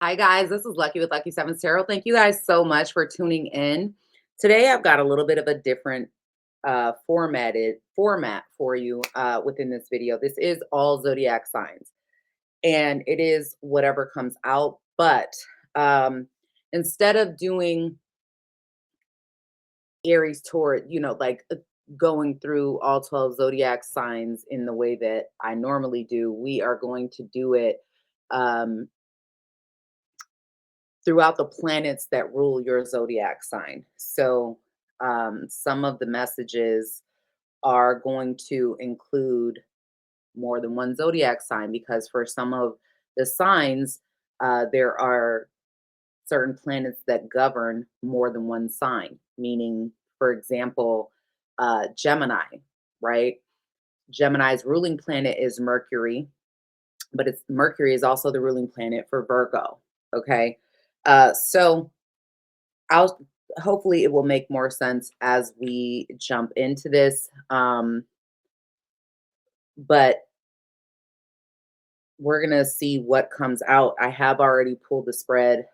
Hi guys, this is Lucky with Lucky Sevens Tarot. Thank you guys so much for tuning in. Today I've got a little bit of a different format for you within this video. This is all zodiac signs and it is whatever comes out, but instead of doing Aries toward, going through all 12 zodiac signs in the way that I normally do, we are going to do it um throughout the planets that rule your zodiac sign. So, some of the messages are going to include more than one zodiac sign because for some of the signs, there are certain planets that govern more than one sign. Meaning, for example, Gemini, right? Gemini's ruling planet is Mercury, but it's Mercury is also the ruling planet for Virgo. Okay. So I'll hopefully it will make more sense as we jump into this. But we're gonna see what comes out. I have already pulled the spread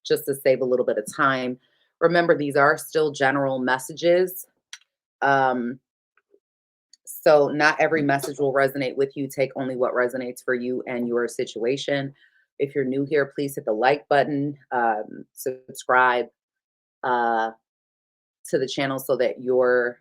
just to save a little bit of time. Remember, these are still general messages. Um, so not every message will resonate with you. Take only what resonates for you and your situation. If you're new here, please hit the like button, subscribe uh, to the channel so that you're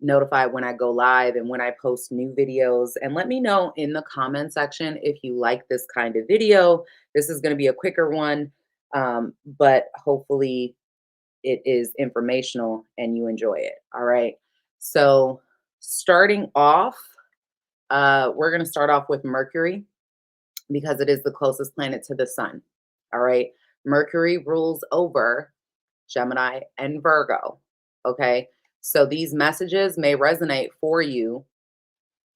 notified when I go live and when I post new videos. And let me know in the comment section if you like this kind of video. This is going to be a quicker one, but hopefully it is informational and you enjoy it. All right. So, starting off, we're going to start off with Mercury because it is the closest planet to the sun. All right. Mercury rules over Gemini and Virgo. Okay. So these messages may resonate for you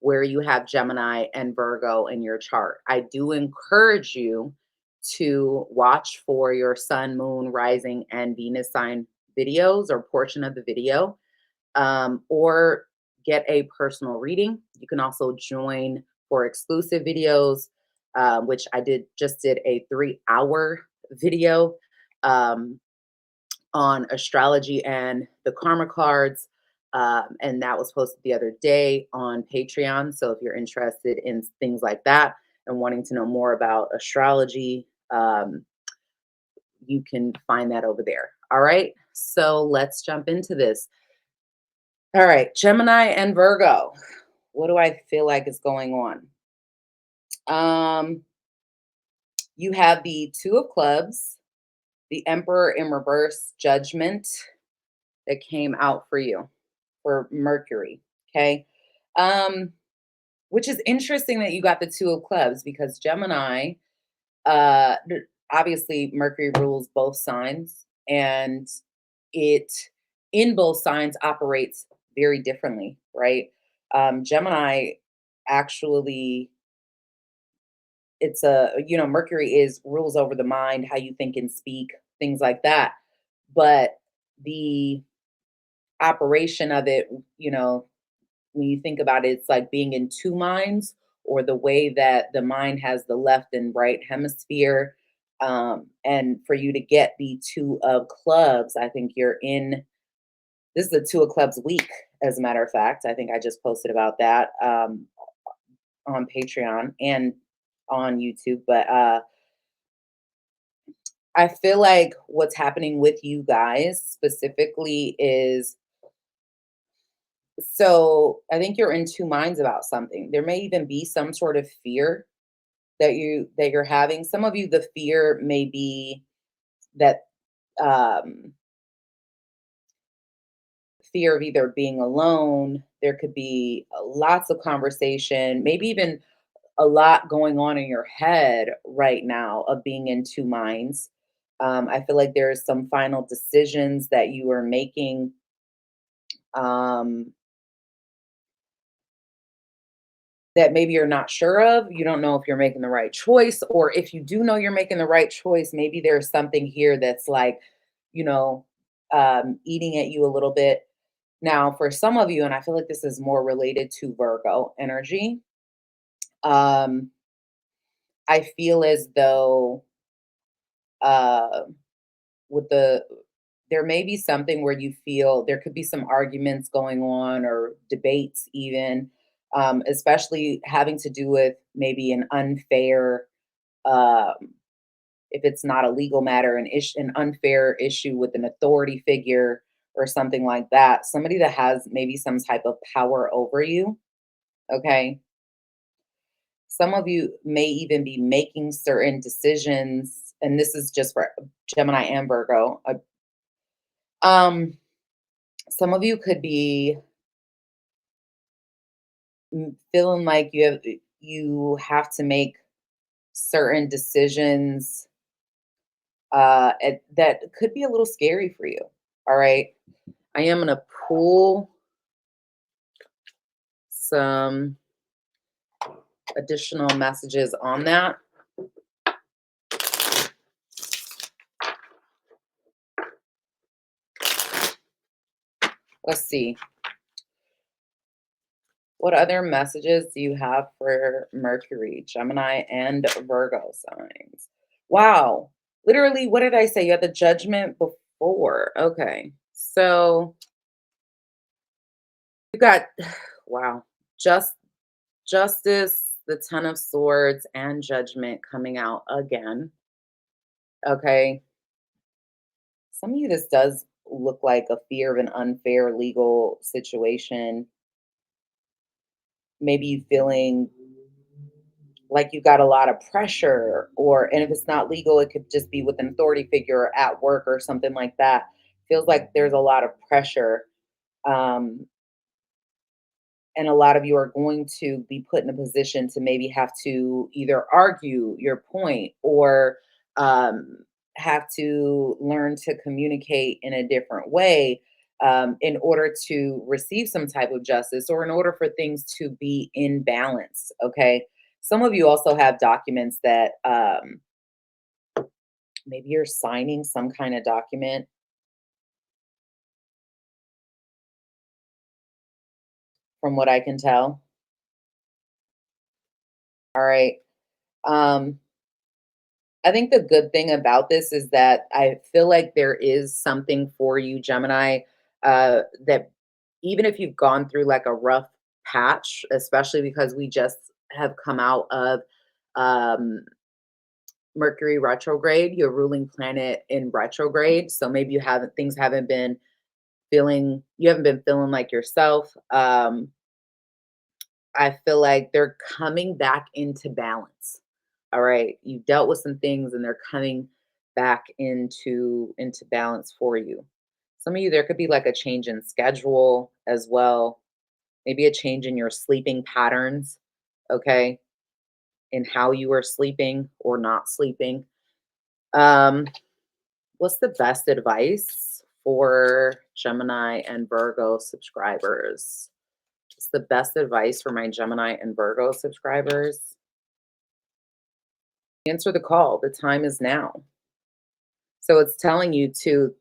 where you have Gemini and Virgo in your chart. I do encourage you to watch for your sun, moon, rising, and Venus sign videos or portion of the video, or get a personal reading. You can also join for exclusive videos, which I did a 3-hour video um, on astrology and the karma cards. And that was posted the other day on Patreon. So if you're interested in things like that and wanting to know more about astrology, you can find that over there. All right. So let's jump into this. All right. Gemini and Virgo. What do I feel like is going on? You have the Two of Clubs, the Emperor in reverse, Judgment that came out for you for Mercury. Okay. Um, which is interesting that you got the Two of Clubs because Gemini, uh, obviously Mercury rules both signs and it in both signs operates very differently, right? Gemini actually it's Mercury is rules over the mind, how you think and speak, things like that. But the operation of it, you know, when you think about it, it's like being in two minds, or the way that the mind has the left and right hemisphere. And for you to get the Two of Clubs, I think you're in this is the Two of Clubs week, as a matter of fact. I think I just posted about that on Patreon and on YouTube. But I feel like what's happening with you guys specifically is so I think you're in two minds about something. There may even be some sort of fear that you're having. Some of you, the fear may be that um, fear of either being alone. There could be lots of conversation, maybe even a lot going on in your head right now of being in two minds. I feel like there's some final decisions that you are making. Um, that maybe you're not sure of. You don't know if you're making the right choice, or if you do know you're making the right choice, maybe there's something here that's like, you know, eating at you a little bit. Now, for some of you, and I feel like this is more related to Virgo energy, um, I feel as though uh, with the there may be something where you feel there could be some arguments going on or debates even, especially having to do with maybe an unfair, um, if it's not a legal matter, an unfair issue with an authority figure or something like that. Somebody that has maybe some type of power over you. Okay. Some of you may even be making certain decisions, and this is just for Gemini and Virgo. Um, some of you could be feeling like you have to make certain decisions that could be a little scary for you. All right, I am gonna pull some additional messages on that. Let's see. What other messages do you have for Mercury, Gemini, and Virgo signs? Wow. Literally, what did I say? You had the judgment before. Okay. So you got, wow, just justice, the Ten of Swords, and judgment coming out again. Okay. Some of you, this does look like a fear of an unfair legal situation. Maybe you feeling like you got a lot of pressure, or and if it's not legal it could just be with an authority figure or at work or something like that. Feels like there's a lot of pressure, um, and a lot of you are going to be put in a position to maybe have to either argue your point or um, have to learn to communicate in a different way, in order to receive some type of justice or in order for things to be in balance. Okay. Some of you also have documents that maybe you're signing some kind of document, from what I can tell. All right. Um, I think the good thing about this is that I feel like there is something for you, Gemini, that even if you've gone through like a rough patch, especially because we just have come out of um, Mercury retrograde, your ruling planet in retrograde. So maybe you haven't, things haven't been you haven't been feeling like yourself. I feel like they're coming back into balance. All right. You dealt with some things and they're coming back into balance for you. Some of you, there could be like a change in schedule as well, maybe a change in your sleeping patterns, okay, in how you are sleeping or not sleeping. Um, what's the best advice for Gemini and Virgo subscribers? What's the best advice for my Gemini and Virgo subscribers? Answer the call. The time is now. So it's telling you to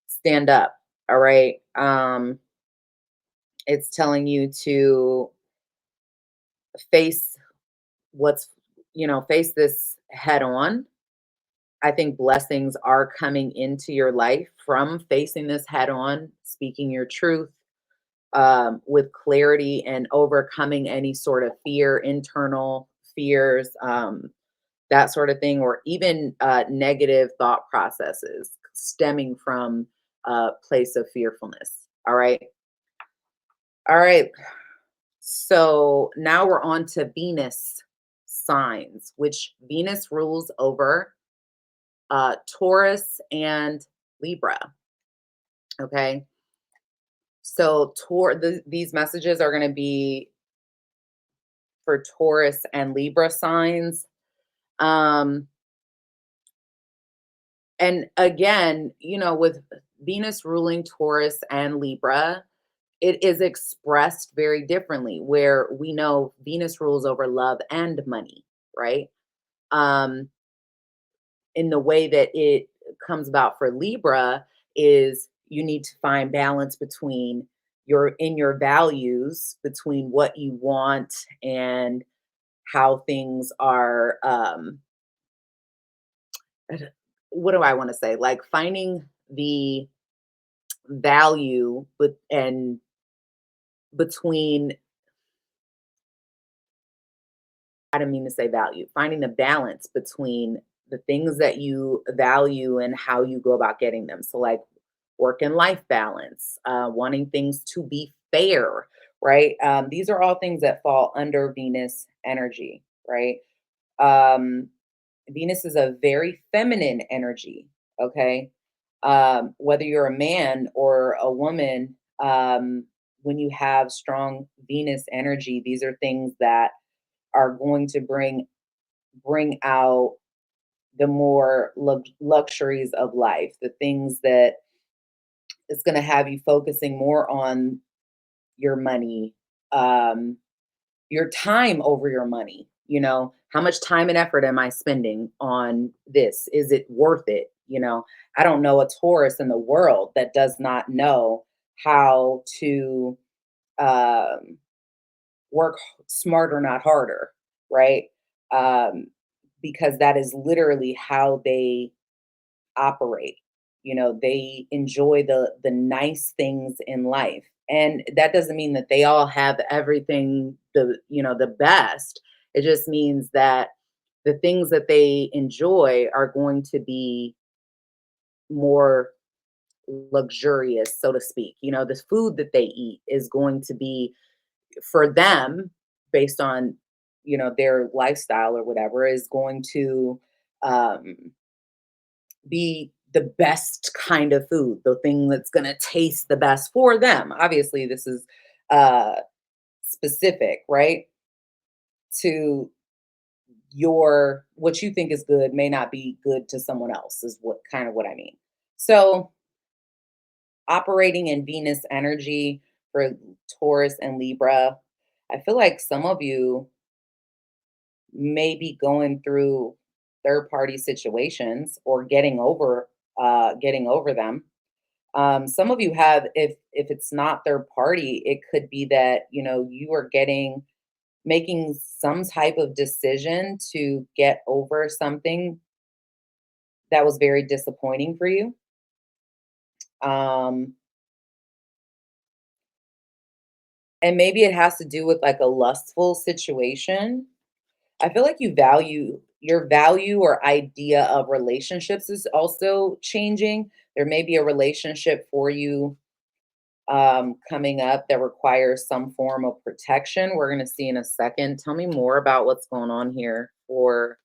stand up. All right. It's telling you to face what's, face this head on. I think blessings are coming into your life from facing this head on, speaking your truth, with clarity and overcoming any sort of fear, internal fears, that sort of thing, or even negative thought processes stemming from a place of fearfulness. All right. All right. So now we're on to Venus signs, which Venus rules over Taurus and Libra. Okay. So these messages are going to be for Taurus and Libra signs. Um, and again, with Venus ruling Taurus and Libra, it is expressed very differently, where we know Venus rules over love and money, right? Um, in the way that it comes about for Libra is you need to find balance between your values, between what you want and how things are, what do I want to say? Like finding the value and between, I don't mean to say value, finding the balance between the things that you value and how you go about getting them. So, like work and life balance, wanting things to be fair, right? These are all things that fall under Venus energy, right? Um, Venus is a very feminine energy, okay? Whether you're a man or a woman, when you have strong Venus energy, these are things that are going to bring out the more luxuries of life, the things that it's going to have you focusing more on your money, um, your time over your money. You know, how much time and effort am I spending on this? Is it worth it? You know, I don't know a Taurus in the world that does not know how to um, work smarter, not harder, right? Um, because that is literally how they operate. You know, they enjoy the nice things in life. And that doesn't mean that they all have everything the best. It just means that the things that they enjoy are going to be more luxurious, so to speak. You know, the food that they eat is going to be for them based on, their lifestyle or whatever is going to um be the best kind of food, the thing that's going to taste the best for them. Obviously, this is uh specific, right? To your what you think is good may not be good to someone else is what I mean. So, operating in Venus energy for Taurus and Libra, I feel like some of you may be going through third party situations or getting over them. Some of you have, if it's not third party, it could be that you are making some type of decision to get over something that was very disappointing for you. Um, and maybe it has to do with like a lustful situation. I feel like your value or idea of relationships is also changing. There may be a relationship for you coming up that requires some form of protection. We're going to see in a second. Tell me more about what's going on here for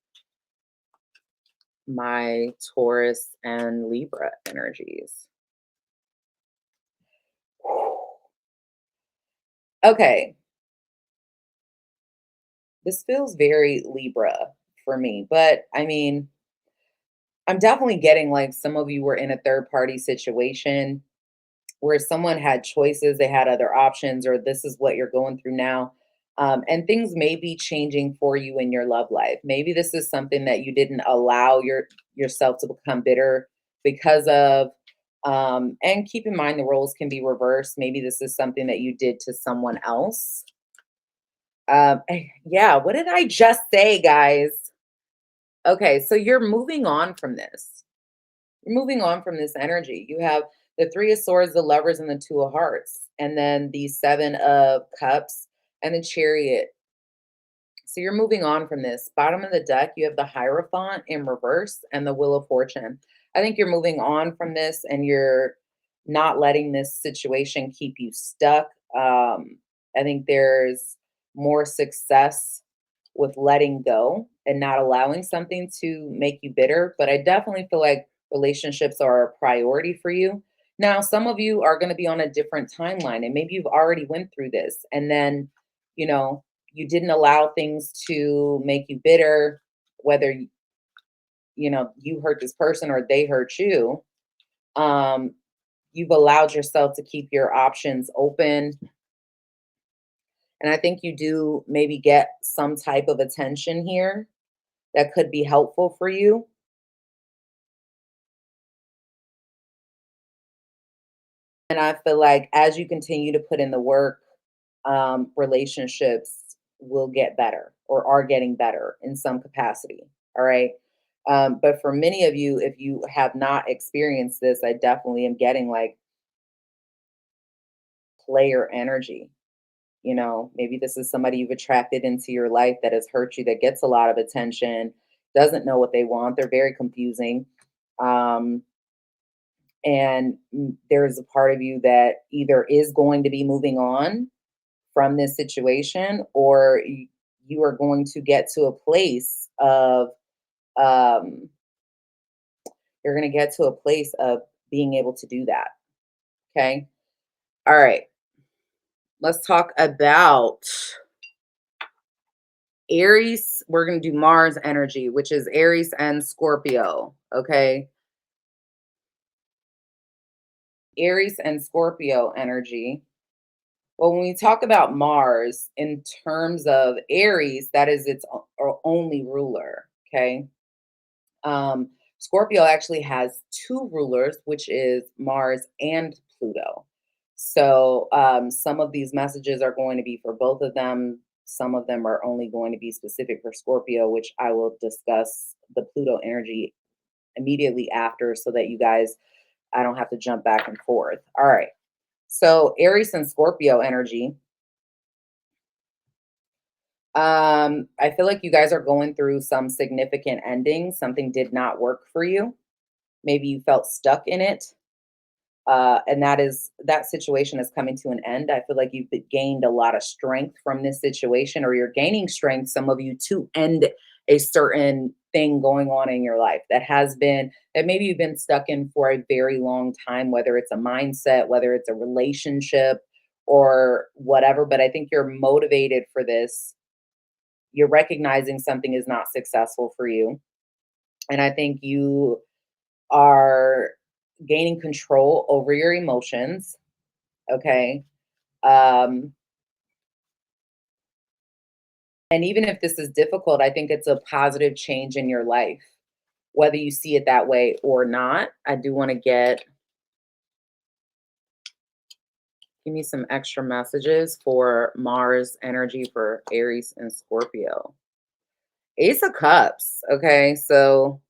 my Taurus and Libra energies. Okay, this feels very Libra for me, but I mean, I'm definitely getting like some of you were in a third party situation where someone had choices, they had other options, or this is what you're going through now. And things may be changing for you in your love life. Maybe this is something that you didn't allow yourself to become bitter because of. And keep in mind the roles can be reversed. Maybe this is something that you did to someone else. Yeah, what did I just say, guys? Okay, so you're moving on from this. Moving on from this energy, you have the Three of Swords, the Lovers, and the Two of Hearts, and then the Seven of Cups and the Chariot. So you're moving on from this. Bottom of the deck, you have the Hierophant in reverse and the Wheel of Fortune. I think you're moving on from this and you're not letting this situation keep you stuck. I think there's more success with letting go and not allowing something to make you bitter. But I definitely feel like relationships are a priority for you. Now, some of you are going to be on a different timeline and maybe you've already went through this and then, you know, you didn't allow things to make you bitter, whether you hurt this person or they hurt you. Um, you've allowed yourself to keep your options open. And I think you do maybe get some type of attention here that could be helpful for you. And I feel like as you continue to put in the work, relationships will get better or are getting better in some capacity. All right. But for many of you, if you have not experienced this, I definitely am getting like player energy. You know, maybe this is somebody you've attracted into your life that has hurt you, that gets a lot of attention, doesn't know what they want. They're very confusing. Um, and there's a part of you that either is going to be moving on from this situation, or you are going to get to a place of, um, you're going to get to a place of being able to do that. Okay. All right. Let's talk about Aries. We're going to do Mars energy, which is Aries and Scorpio. Okay. Aries and Scorpio energy. Well, when we talk about Mars in terms of Aries, that is its only ruler. Okay. Um, Scorpio actually has two rulers, which is Mars and Pluto. So some of these messages are going to be for both of them. Some of them are only going to be specific for Scorpio, which I will discuss the Pluto energy immediately after so that you guys, I don't have to jump back and forth. All right. So Aries and Scorpio energy. I feel like you guys are going through some significant ending. Something did not work for you. Maybe you felt stuck in it. And that situation is coming to an end. I feel like you've gained a lot of strength from this situation, or you're gaining strength, some of you, to end a certain thing going on in your life that maybe you've been stuck in for a very long time, whether it's a mindset, whether it's a relationship or whatever. But I think you're motivated for this. You're recognizing something is not successful for you. And I think you are gaining control over your emotions. Okay. Um, and even if this is difficult, I think it's a positive change in your life, whether you see it that way or not. I do want to give me some extra messages for Mars energy for Aries and Scorpio. Ace of Cups. Okay. So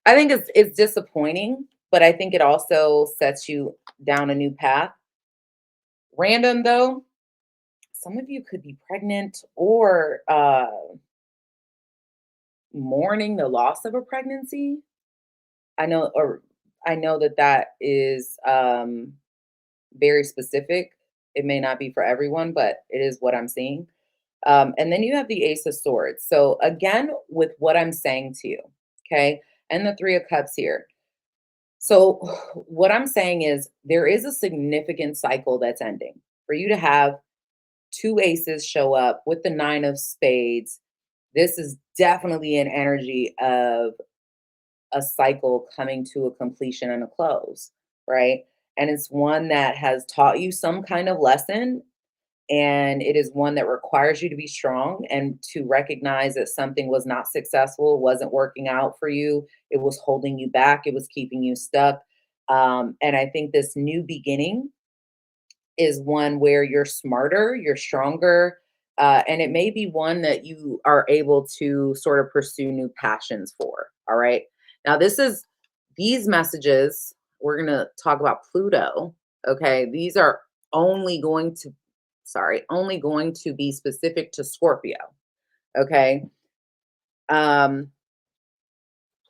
I think it's disappointing, but I think it also sets you down a new path. Random though, some of you could be pregnant or mourning the loss of a pregnancy. I know, or I know that that is very specific. It may not be for everyone, but it is what I'm seeing. And then you have the Ace of Swords. So again, with what I'm saying to you, okay, and the Three of Cups here. So what I'm saying is there is a significant cycle that's ending. For you to have two aces show up with the Nine of Spades, this is definitely an energy of a cycle coming to a completion and a close, right? And it's one that has taught you some kind of lesson. And it is one that requires you to be strong and to recognize that something was not successful, wasn't working out for you. It was holding you back, it was keeping you stuck. And I think this new beginning is one where you're smarter, you're stronger, and it may be one that you are able to sort of pursue new passions for. All right. Now, these messages, we're going to talk about Pluto. Okay. These are only going to, only going to be specific to Scorpio. Okay. Um,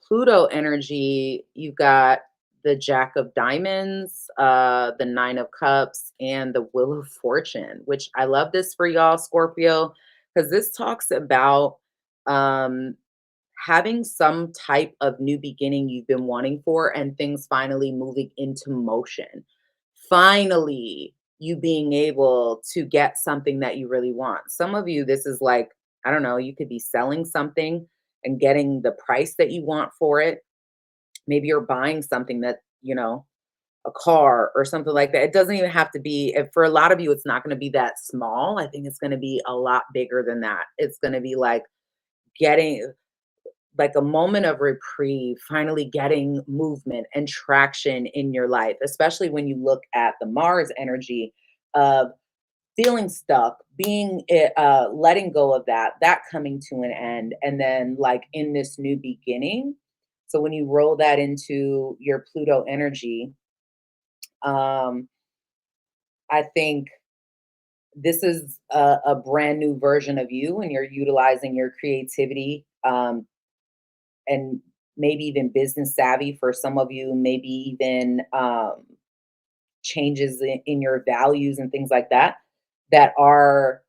Pluto energy, you've got the Jack of Diamonds, the Nine of Cups, and the Wheel of Fortune, which I love this for y'all, Scorpio, because this talks about um, having some type of new beginning you've been wanting for and things finally moving into motion. Finally, you being able to get something that you really want. Some of you, this is like, I don't know, you could be selling something and getting the price that you want for it. Maybe you're buying something that, a car or something like that. It doesn't even have to be, for a lot of you, it's not going to be that small. I think it's going to be a lot bigger than that. It's going to be like getting like a moment of reprieve, finally getting movement and traction in your life, especially when you look at the Mars energy of feeling stuck, being letting go of that coming to an end, and then like in this new beginning. So when you roll that into your Pluto energy, um, I think this is a brand new version of you, and you're utilizing your creativity, and maybe even business savvy for some of you, maybe even changes in your values and things like that that are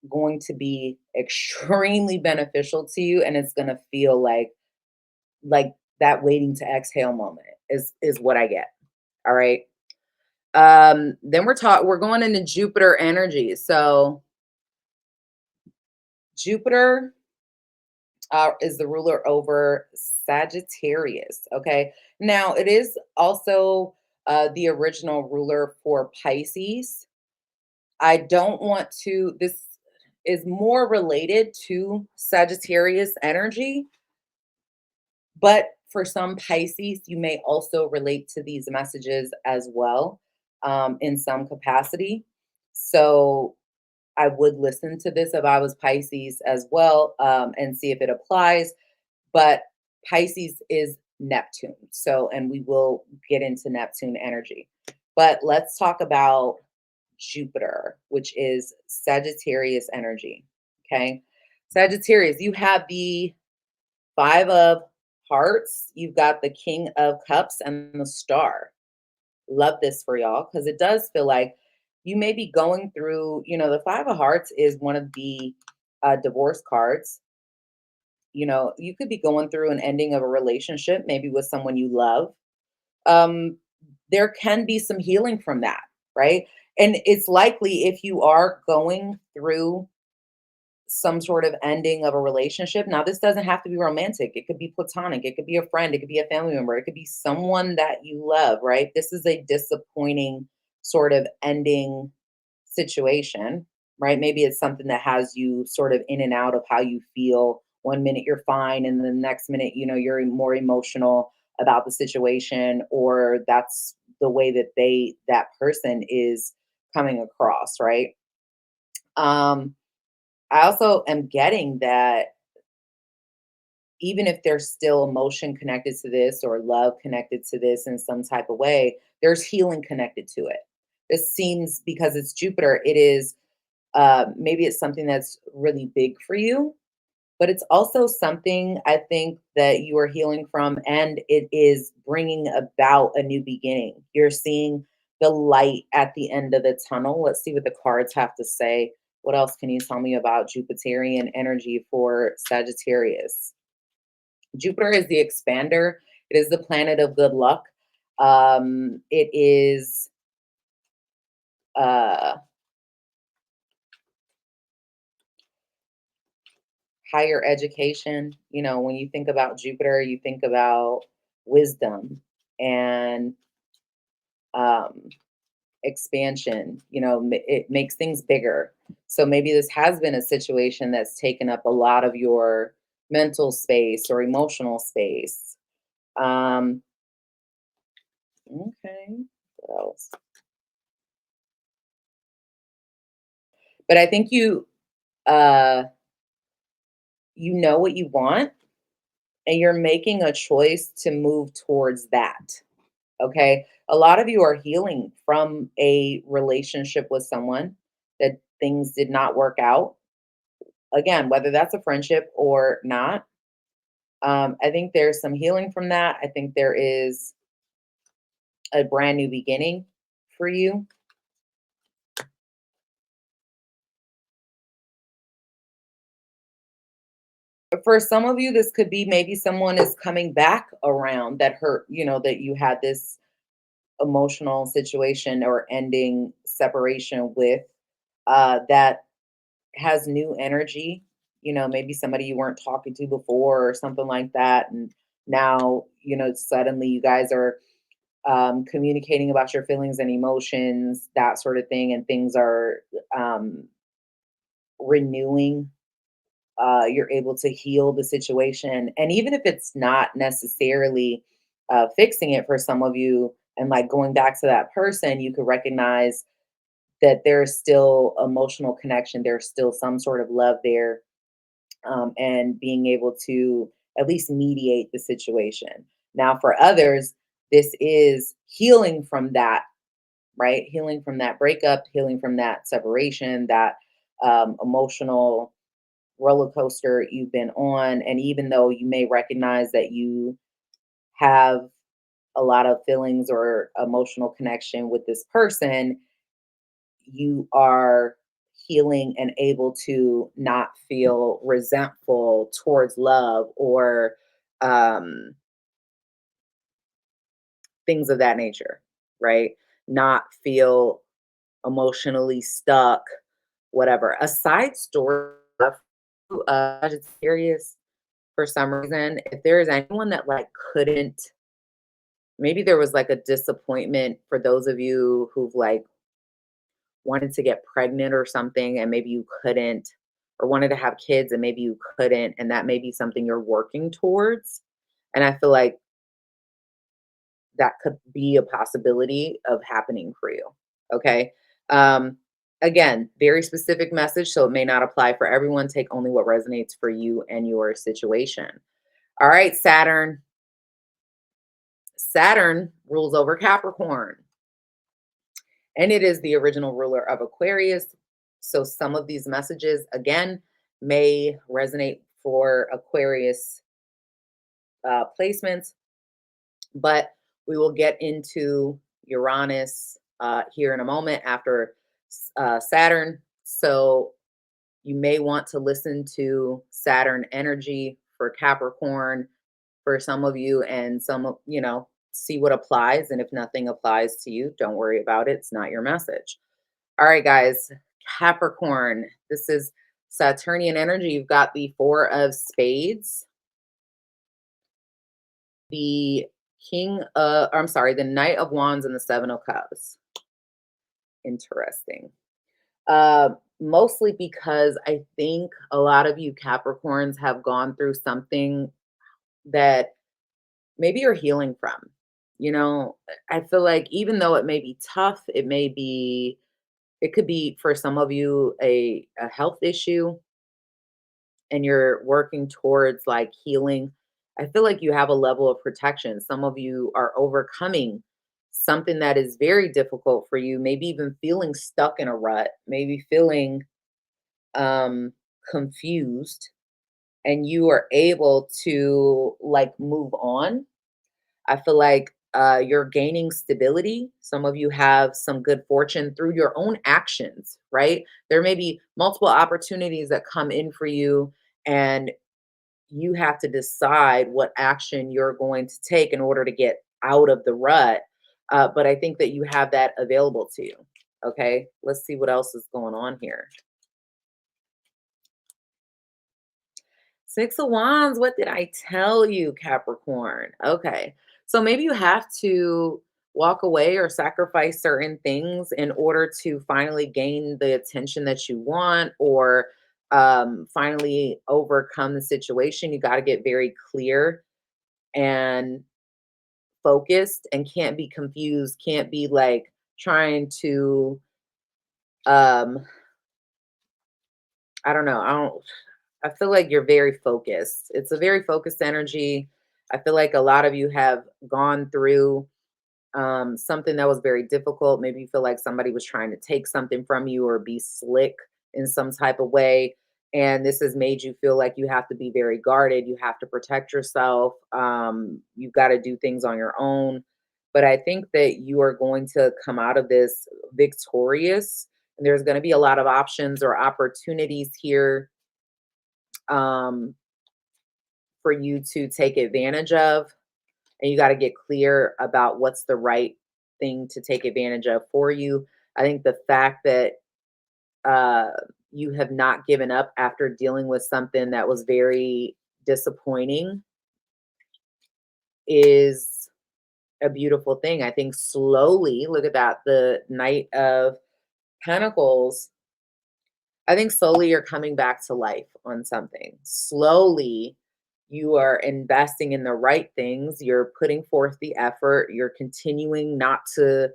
going to be extremely beneficial to you, and it's going to feel like that waiting to exhale moment is what I get. All right. Then we're going into Jupiter energy. So Jupiter is the ruler over Sagittarius. Okay. Now it is also the original ruler for Pisces. I don't want to, this is more related to Sagittarius energy, but for some Pisces, you may also relate to these messages as well, in some capacity. So I would listen to this if I was Pisces as well, and see if it applies. But Pisces is Neptune. So, and we will get into Neptune energy. But let's talk about Jupiter, which is Sagittarius energy. Okay. Sagittarius, you have the Five of Hearts, you've got the King of Cups and the Star. Love this for y'all because it does feel like you may be going through, the Five of Hearts is one of the divorce cards. You could be going through an ending of a relationship, maybe with someone you love. Um, there can be some healing from that, right? And it's likely if you are going through some sort of ending of a relationship. Now, this doesn't have to be romantic. It could be platonic. It could be a friend. It could be a family member. It could be someone that you love, right? This is a disappointing sort of ending situation, right? Maybe it's something that has you sort of in and out of how you feel. One minute you're fine, and the next minute, you're more emotional about the situation, or that's the way that person is coming across, right? Um, I also am getting that even if there's still emotion connected to this or love connected to this in some type of way, there's healing connected to it. This seems because it's Jupiter, it is maybe it's something that's really big for you, but it's also something I think that you are healing from, and it is bringing about a new beginning. You're seeing the light at the end of the tunnel. Let's see what the cards have to say. What else can you tell me about Jupiterian energy for Sagittarius? Jupiter is the expander. It is the planet of good luck. It is uh, higher education. When you think about Jupiter, you think about wisdom and um, expansion. It makes things bigger. So maybe this has been a situation that's taken up a lot of your mental space or emotional space. Um, okay, what else? But I think uh, you know what you want, and you're making a choice to move towards that. Okay. A lot of you are healing from a relationship with someone that things did not work out. Again, whether that's a friendship or not, I think there's some healing from that. I think there is a brand new beginning for you. For some of you, this could be maybe someone is coming back around that hurt, that you had this emotional situation or ending separation with, that has new energy, maybe somebody you weren't talking to before or something like that. And now, suddenly you guys are communicating about your feelings and emotions, that sort of thing, and things are um, renewing. You're able to heal the situation. And even if it's not necessarily fixing it for some of you and like going back to that person, you could recognize that there's still emotional connection, there's still some sort of love there, and being able to at least mediate the situation. Now, for others, this is healing from that, right? Healing from that breakup, healing from that separation, that emotional roller coaster you've been on. And even though you may recognize that you have a lot of feelings or emotional connection with this person, you are healing and able to not feel resentful towards love or um, things of that nature, right? Not feel emotionally stuck, whatever. A side story of Sagittarius, for some reason, if there is anyone that like couldn't, maybe there was like a disappointment for those of you who've like wanted to get pregnant or something and maybe you couldn't, or wanted to have kids and maybe you couldn't, and that may be something you're working towards. And I feel like that could be a possibility of happening for you. Okay. Um, Again, very specific message, so it may not apply for everyone. Take only what resonates for you and your situation. All right, Saturn. Saturn rules over Capricorn, and it is the original ruler of Aquarius. So some of these messages, again, may resonate for Aquarius placements, but we will get into Uranus here in a moment after Saturn. So you may want to listen to Saturn energy for Capricorn for some of you, and some of, see what applies. And if nothing applies to you, don't worry about it. It's not your message. All right, guys. Capricorn, this is Saturnian energy. You've got the Four of Spades, the the Knight of Wands, and the Seven of Cups. Interesting. Mostly because I think a lot of you Capricorns have gone through something that maybe you're healing from. You know, I feel like even though it may be tough, it could be for some of you a health issue, and you're working towards like healing. I feel like you have a level of protection. Some of you are overcoming something that is very difficult for you, maybe even feeling stuck in a rut, maybe feeling um confused, and you are able to like move on. I feel like you're gaining stability. Some of you have some good fortune through your own actions, right? There may be multiple opportunities that come in for you, and you have to decide what action you're going to take in order to get out of the rut. But I think that you have that available to you. Okay, let's see what else is going on here. Six of Wands, what did I tell you, Capricorn? Okay. So maybe you have to walk away or sacrifice certain things in order to finally gain the attention that you want, or finally overcome the situation. You got to get very clear and focused, and can't be confused, can't be like trying to um I don't know. I feel like you're very focused. It's a very focused energy. I feel like a lot of you have gone through something that was very difficult. Maybe you feel like somebody was trying to take something from you or be slick in some type of way. And this has made you feel like you have to be very guarded. You have to protect yourself. You've got to do things on your own. But I think that you are going to come out of this victorious. And there's going to be a lot of options or opportunities here um, for you to take advantage of. And you got to get clear about what's the right thing to take advantage of for you. I think the fact that uh, you have not given up after dealing with something that was very disappointing is a beautiful thing. I think slowly, look at that, the Knight of Pentacles. I think slowly you're coming back to life on something. Slowly, you are investing in the right things. You're putting forth the effort. You're continuing not to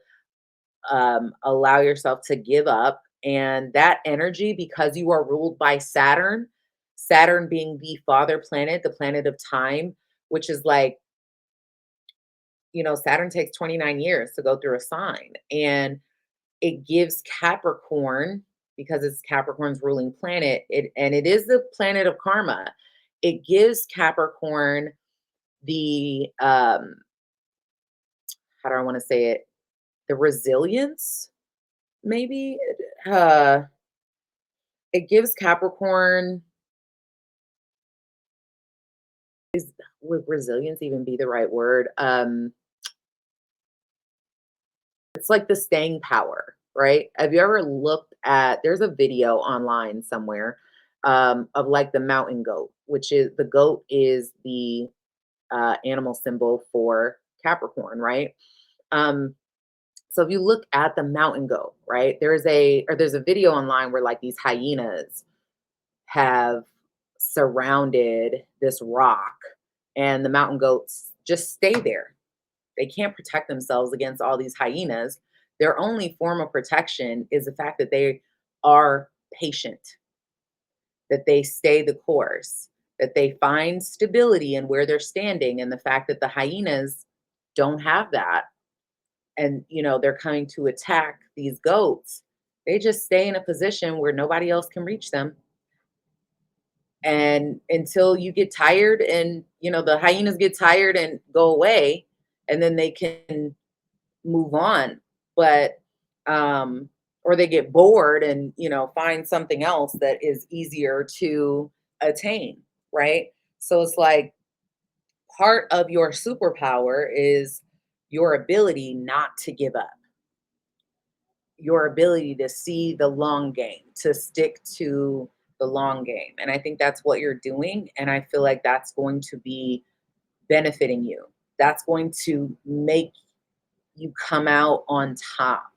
allow yourself to give up. And that energy, because you are ruled by Saturn, Saturn being the father planet, the planet of time, which is like, Saturn takes 29 years to go through a sign. And it gives Capricorn, because it's Capricorn's ruling planet, and it is the planet of karma. It gives Capricorn the how do I want to say it? The resilience, maybe. Uh it gives Capricorn, would resilience even be the right word? It's like the staying power, right? Have you ever looked at, there's a video online somewhere, of like the mountain goat, which is, the goat is the animal symbol for Capricorn, right? Um, so if you look at the mountain goat, right, there's a video online where like these hyenas have surrounded this rock, and the mountain goats just stay there. They can't protect themselves against all these hyenas. Their only form of protection is the fact that they are patient, that they stay the course, that they find stability in where they're standing. And the fact that the hyenas don't have that, and they're coming to attack these goats, they just stay in a position where nobody else can reach them. And until you get tired, and the hyenas get tired and go away, and then they can move on. But or they get bored and find something else that is easier to attain, right? So it's like, part of your superpower is your ability not to give up, your ability to see the long game, to stick to the long game. And I think that's what you're doing, and I feel like that's going to be benefiting you. That's going to make you come out on top.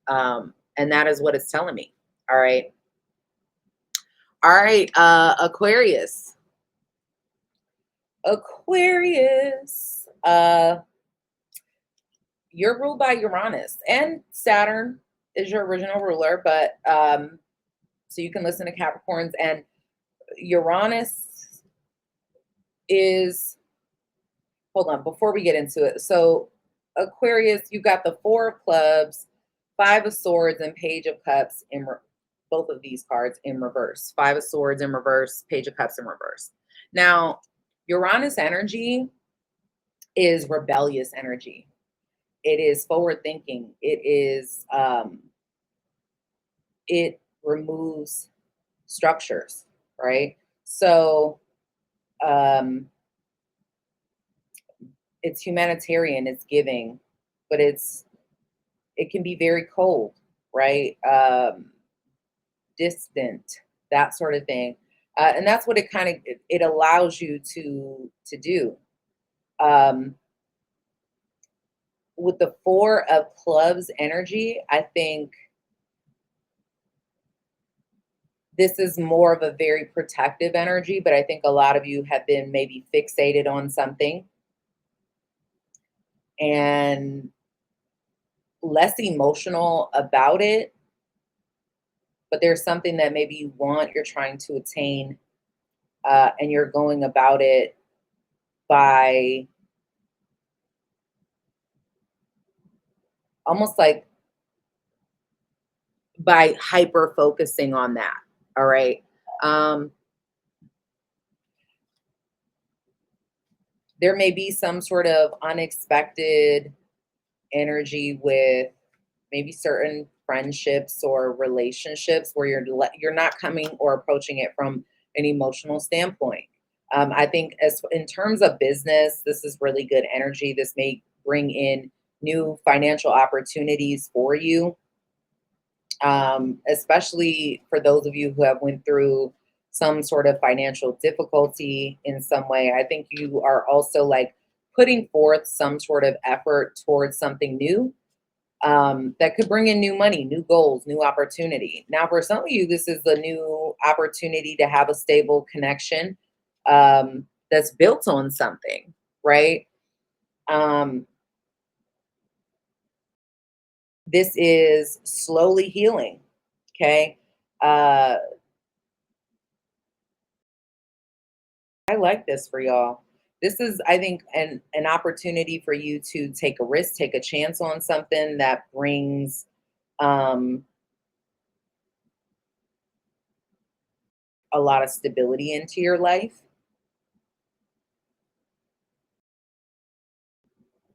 And that is what it's telling me. All right. All right. Aquarius. Aquarius. You're ruled by Uranus, and Saturn is your original ruler, but so you can listen to Capricorns, and Uranus is, hold on, before we get into it. So Aquarius, you got the Four of Clubs, Five of Swords, and Page of Cups in both of these cards in reverse. Five of Swords in reverse, Page of Cups in reverse. Now, Uranus energy is rebellious energy. It is forward thinking. It is it removes structures, right? So it's humanitarian, it's giving, but it can be very cold, right? Distant, that sort of thing. And that's what it kind of, it allows you to do. Um, with the Four of Clubs energy, I think this is more of a very protective energy, but I think a lot of you have been maybe fixated on something and less emotional about it, but there's something that maybe you want, you're trying to attain, and you're going about it by almost like by hyper focusing on that. All right. Um, there may be some sort of unexpected energy with maybe certain friendships or relationships where you're not coming or approaching it from an emotional standpoint. I think, as in terms of business, this is really good energy. This may bring in new financial opportunities for you, especially for those of you who have went through some sort of financial difficulty in some way. I think you are also like putting forth some sort of effort towards something new, that could bring in new money, new goals, new opportunity. Now, for some of you, this is a new opportunity to have a stable connection, that's built on something, right? Um, This is slowly healing. Okay. Uh, I like this for y'all. This is, I think, an opportunity for you to take a risk, take a chance on something that brings um, a lot of stability into your life.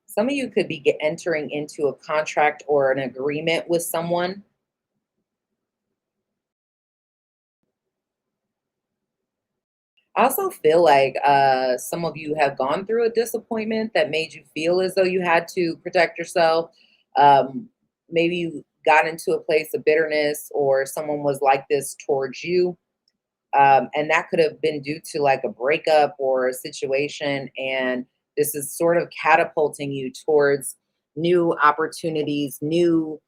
Some of you could be entering into a contract or an agreement with someone. I also feel like some of you have gone through a disappointment that made you feel as though you had to protect yourself. Maybe you got into a place of bitterness, or someone was like this towards you. And that could have been due to like a breakup or a situation. And this is sort of catapulting you towards new opportunities, new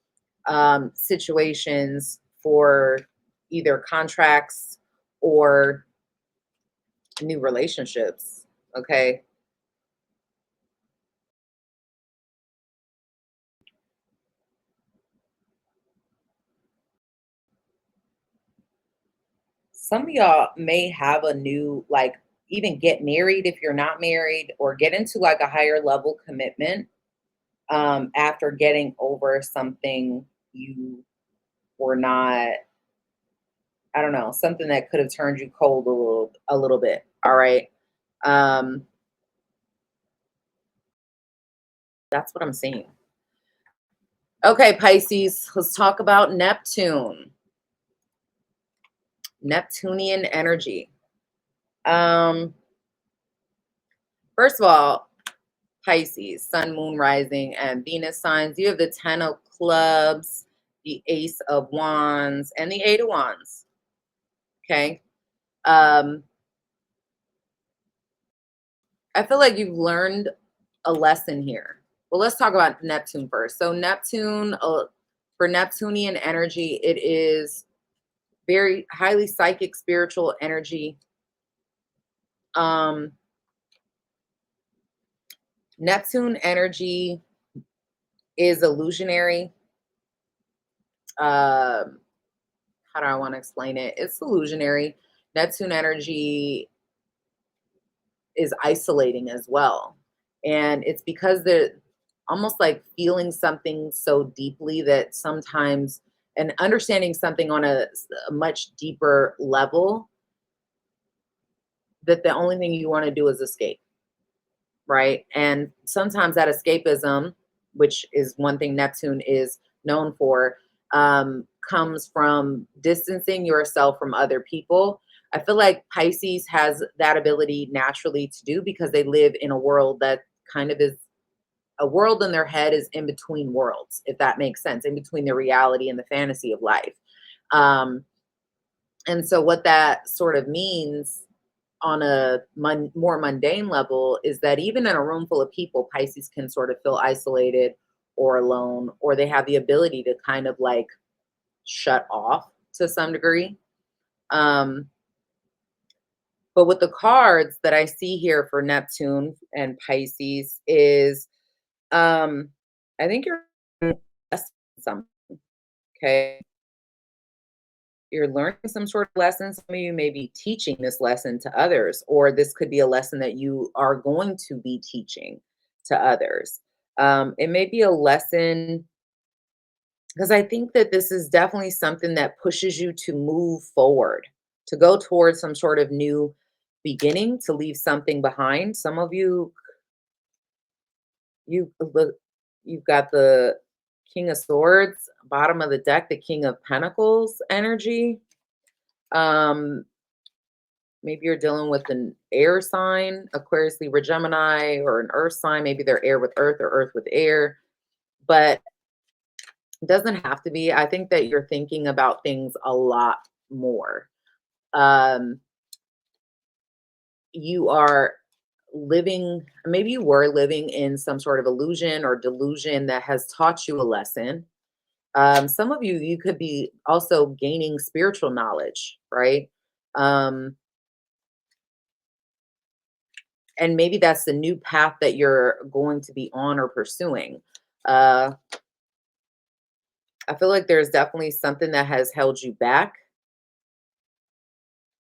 situations for either contracts or new relationships. Okay. Some of y'all may have a new, like, even get married if you're not married, or get into like a higher level commitment after getting over something you were not, I don't know, something that could have turned you cold a little bit. All right. Um, that's what I'm seeing. Okay, Pisces, let's talk about Neptune. Neptunian energy. Um, First of all, Pisces, Sun, Moon, Rising, and Venus signs. You have the Ten of Clubs, the Ace of Wands, and the Eight of Wands. Okay. Um, I feel like you've learned a lesson here. Well, let's talk about Neptune first. So, Neptune, for Neptunian energy, it is very highly psychic, spiritual energy. Um, Neptune energy is illusionary. Um, how do I want to explain it? It's illusionary. Neptune energy is isolating as well. And it's because they're almost like feeling something so deeply that sometimes, and understanding something on a much deeper level, that the only thing you want to do is escape, right? And sometimes that escapism, which is one thing Neptune is known for, comes from distancing yourself from other people. I feel like Pisces has that ability naturally to do, because they live in a world that kind of is a world in their head, is in between worlds, if that makes sense, in between the reality and the fantasy of life. Um, and so, what that sort of means on a more mundane level is that even in a room full of people, Pisces can sort of feel isolated or alone, or they have the ability to kind of like shut off to some degree. Um, but with the cards that I see here for Neptune and Pisces is, um, I think you're some okay. You're learning some sort of lesson. Some of you may be teaching this lesson to others, or this could be a lesson that you are going to be teaching to others. It may be a lesson, because I think that this is definitely something that pushes you to move forward, to go towards some sort of new beginning, to leave something behind. Some of you, you look, you've got the King of Swords, bottom of the deck, the King of Pentacles energy. Um, Maybe you're dealing with an air sign, Aquarius, Libra, Gemini, or an earth sign. Maybe they're air with earth or earth with air, but it doesn't have to be. I think that you're thinking about things a lot more. Um, you are living, maybe you were living in some sort of illusion or delusion that has taught you a lesson. Some of you, you could be also gaining spiritual knowledge, right? Um, and maybe that's the new path that you're going to be on or pursuing. Uh, I feel like there's definitely something that has held you back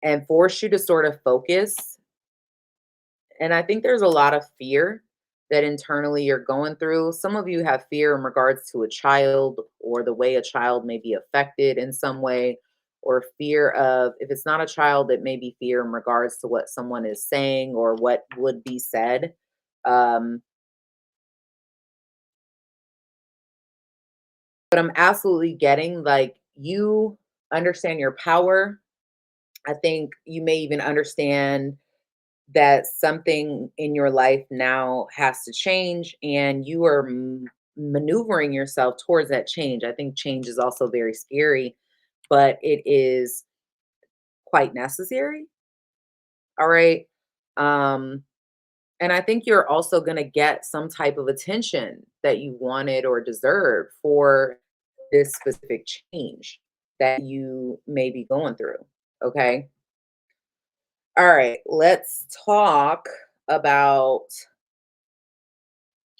and forced you to sort of focus. And I think there's a lot of fear that internally you're going through. Some of you have fear in regards to a child or the way a child may be affected in some way, or fear of, if it's not a child, it may be fear in regards to what someone is saying or what would be said. Um, but I'm absolutely getting like you understand your power. I think you may even understand that something in your life now has to change and you are maneuvering yourself towards that change. I think change is also very scary, but it is quite necessary. All right. Um, and I think you're also going to get some type of attention that you wanted or deserved for this specific change that you may be going through. Okay. All right. Let's talk about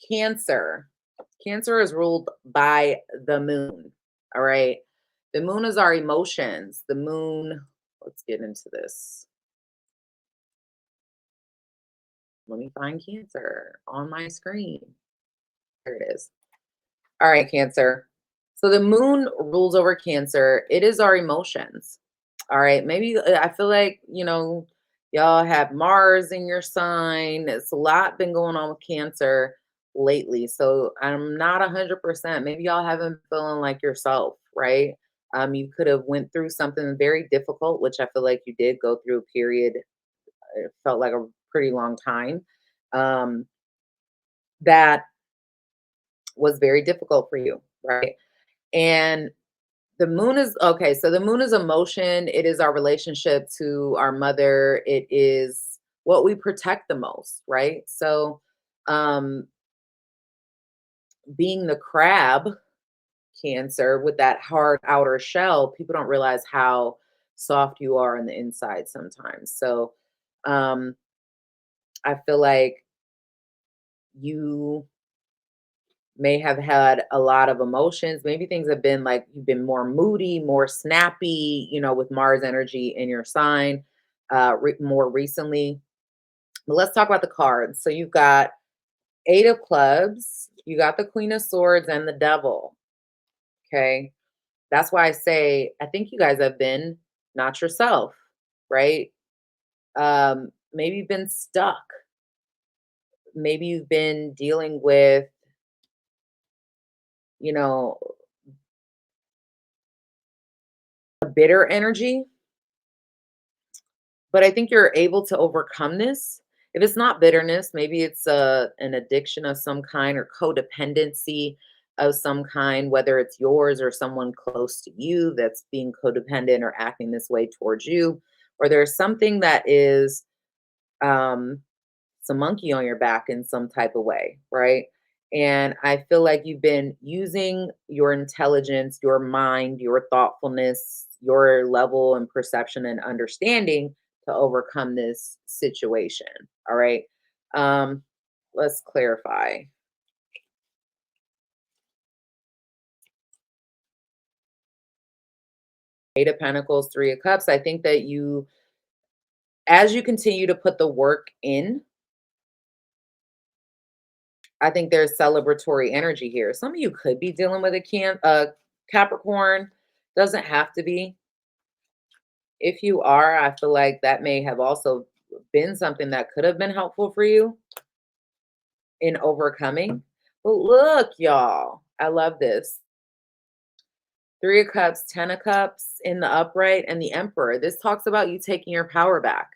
Cancer. Cancer is ruled by the moon. All right. The moon is our emotions. The moon, let's get into this. Let me find Cancer on my screen. There it is. All right, Cancer. So the moon rules over Cancer. It is our emotions. All right. Maybe I feel like, y'all have Mars in your sign. It's a lot been going on with Cancer lately. So I'm not 100%. Maybe y'all haven't been feeling like yourself, right? You could have went through something very difficult, which I feel like you did go through a period. It felt like a pretty long time. Um, that was very difficult for you, right? And the moon is okay. So the moon is emotion. It is our relationship to our mother. It is what we protect the most, right? So, um, being the crab Cancer with that hard outer shell, people don't realize how soft you are on the inside sometimes. So, um, I feel like you may have had a lot of emotions. Maybe things have been like you've been more moody, more snappy, with Mars energy in your sign more recently. But let's talk about the cards. So you've got Eight of Clubs, you got the Queen of Swords, and the Devil. Okay. That's why I say I think you guys have been not yourself, right? Maybe you've been stuck. Maybe you've been dealing with, you know, a bitter energy. But I think you're able to overcome this. If it's not bitterness, maybe it's an addiction of some kind or codependency of some kind, whether it's yours or someone close to you that's being codependent or acting this way towards you, or there's something that is um, some monkey on your back in some type of way, right? And I feel like you've been using your intelligence, your mind, your thoughtfulness, your level and perception and understanding to overcome this situation. All right. Um, let's clarify. Eight of Pentacles, Three of Cups. I think that as you continue to put the work in, I think there's celebratory energy here. Some of you could be dealing with a Capricorn. Doesn't have to be. If you are, I feel like that may have also been something that could have been helpful for you in overcoming. But look, y'all, I love this. Three of Cups, Ten of Cups in the upright, and the Emperor. This talks about you taking your power back.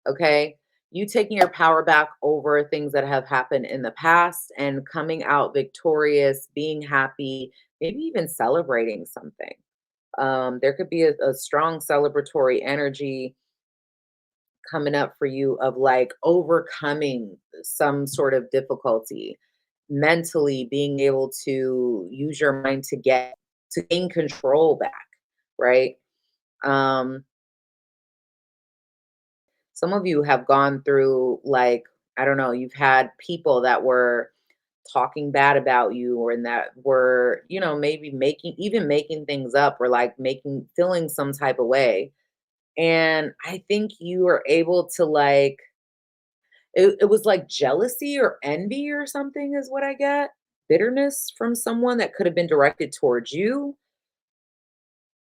Okay. You taking your power back over things that have happened in the past and coming out victorious, being happy, maybe even celebrating something. There could be a strong celebratory energy coming up for you of like overcoming some sort of difficulty, mentally being able to use your mind to gain control back, right? Um, some of you have gone through like, I don't know, you've had people that were talking bad about you, or in that were, maybe making things up, or like feeling some type of way. And I think you were able to like it was like jealousy or envy or something is what I get. Bitterness from someone that could have been directed towards you.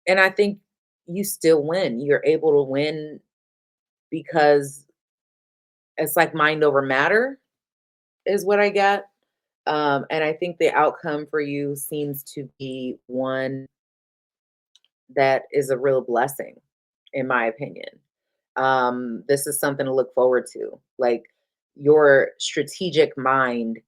And I think you still win. You're able to win because it's like mind over matter is what I get. And I think the outcome for you seems to be one that is a real blessing, in my opinion. This is something to look forward to. Like, your strategic mind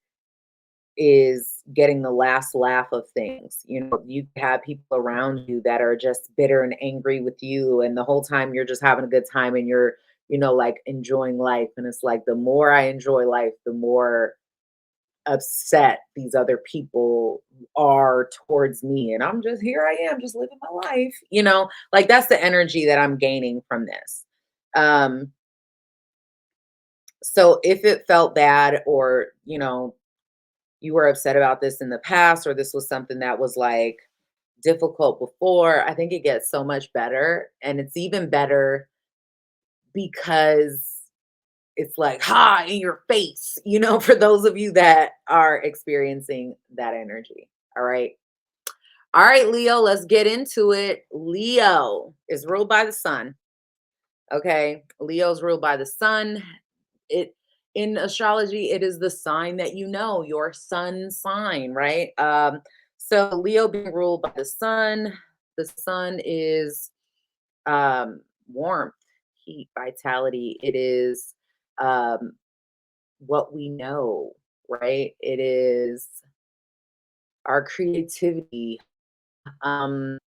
is getting the last laugh of things. You have people around you that are just bitter and angry with you, and the whole time you're just having a good time, and you're, like enjoying life. And it's like, the more I enjoy life, the more upset these other people are towards me. And I'm just here, I am just living my life, like that's the energy that I'm gaining from this. Um, so if it felt bad, or, you were upset about this in the past, or this was something that was like difficult before, I think it gets so much better. And it's even better because it's like, ha, in your face, for those of you that are experiencing that energy. All right. All right, Leo, let's get into it. Leo is ruled by the sun. Okay. Leo's ruled by the sun. It In astrology, it is the sign that your sun sign, right? So Leo being ruled by the sun is warmth, heat, vitality. It is um what we know, right? It is our creativity. Um,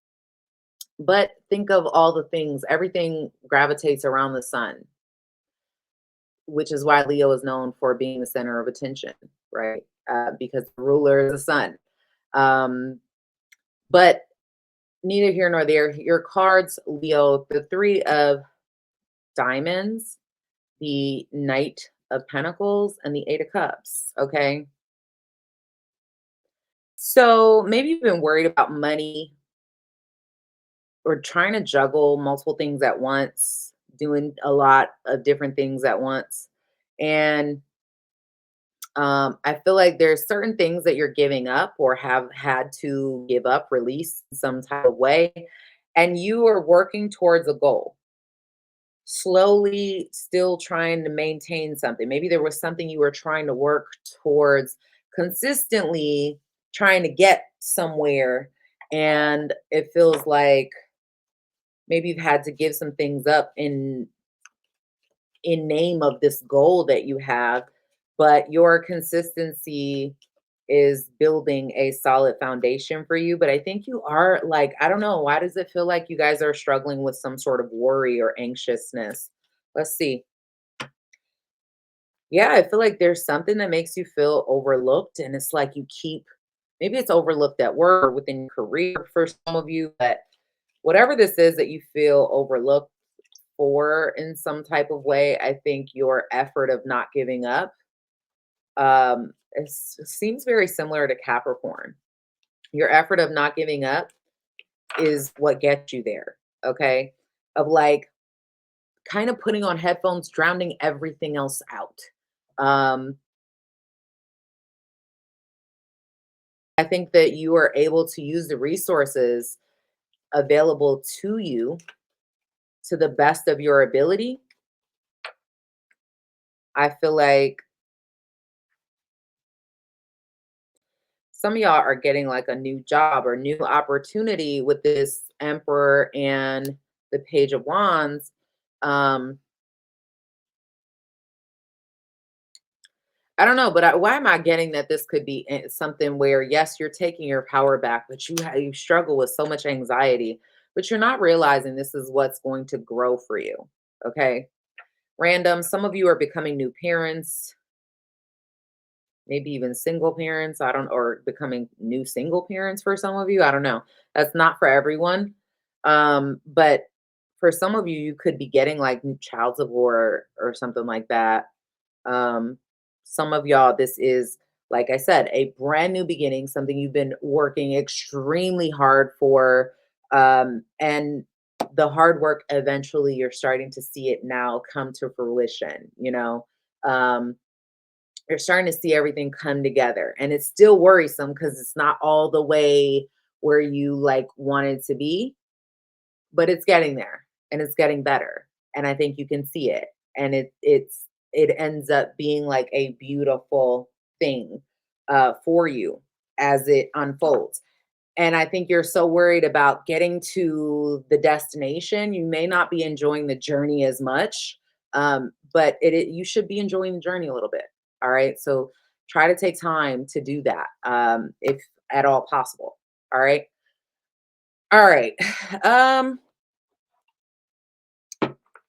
but think of all the things, everything gravitates around the sun, which is why Leo is known for being the center of attention, right? Because the ruler is the sun. Um, but neither here nor there. Your cards, Leo, the three of diamonds, the knight of pentacles, and the eight of cups. Okay. So maybe you've been worried about money, or trying to juggle multiple things at once, doing a lot of different things at once. And I feel like there's certain things that you're giving up, or have had to give up, release in some type of way. And you are working towards a goal, slowly, still trying to maintain something. Maybe there was something you were trying to work towards consistently, trying to get somewhere. And it feels like maybe you've had to give some things up in name of this goal that you have, but your consistency is building a solid foundation for you. But I think you are like, I don't know, why does it feel like you guys are struggling with some sort of worry or anxiousness? Let's see. Yeah, I feel like there's something that makes you feel overlooked, and it's like you keep, maybe it's overlooked at work or within your career for some of you, but whatever this is that you feel overlooked for in some type of way, I think your effort of not giving up, seems very similar to Capricorn. Your effort of not giving up is what gets you there. Okay. Of like kind of putting on headphones, drowning everything else out. Um, I think that you are able to use the resources available to you to the best of your ability. I feel like some of y'all are getting like a new job or new opportunity with this Emperor and the Page of Wands. Um, I don't know, but why am I getting that this could be something where, yes, you're taking your power back, but you struggle with so much anxiety, but you're not realizing this is what's going to grow for you. Okay. Random. Some of you are becoming new parents, maybe even single parents. I don't, or becoming new single parents for some of you. I don't know. That's not for everyone. But for some of you, you could be getting like child support or something like that. Um, some of y'all, this is like I said, a brand new beginning, something you've been working extremely hard for. And the hard work, eventually, you're starting to see it now come to fruition, you know? Um, you're starting to see everything come together. And it's still worrisome because it's not all the way where you like wanted to be, but it's getting there and it's getting better. And I think you can see it. And it ends up being like a beautiful thing for you as it unfolds. And I think you're so worried about getting to the destination, you may not be enjoying the journey as much, but you should be enjoying the journey a little bit. All right. So try to take time to do that, if at all possible. All right. All right. Um,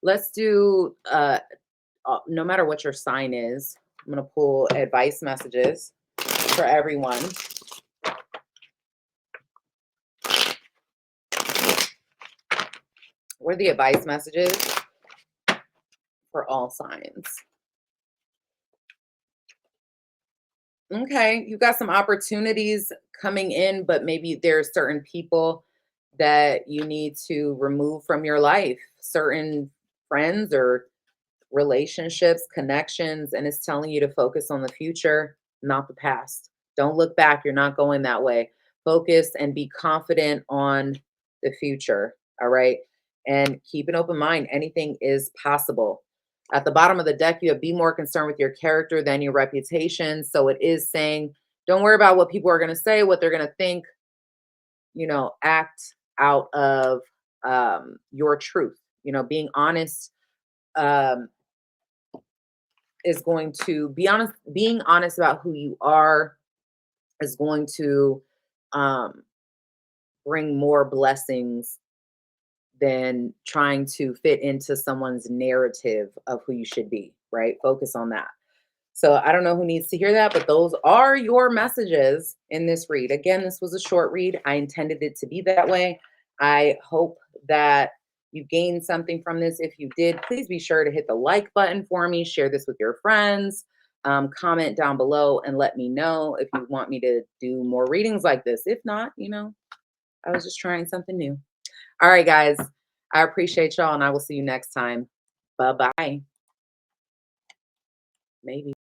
let's do, no matter what your sign is, I'm going to pull advice messages for everyone. What are the advice messages for all signs? Okay, you've got some opportunities coming in, but maybe there's certain people that you need to remove from your life, certain friends or relationships, connections, and it's telling you to focus on the future, not the past. Don't look back, you're not going that way. Focus and be confident on the future, all right? And keep an open mind. Anything is possible. At the bottom of the deck, you have be more concerned with your character than your reputation. So it is saying, don't worry about what people are going to say, what they're going to think, act out of your truth. Being honest, um, is going to be honest. Being honest about who you are is going to um, bring more blessings than trying to fit into someone's narrative of who you should be, right? Focus on that. So I don't know who needs to hear that, but those are your messages in this read. Again, this was a short read. I intended it to be that way. I hope that you gained something from this. If you did, please be sure to hit the like button for me, share this with your friends, comment down below and let me know if you want me to do more readings like this. If not, I was just trying something new. All right, guys, I appreciate y'all and I will see you next time. Bye-bye. Maybe.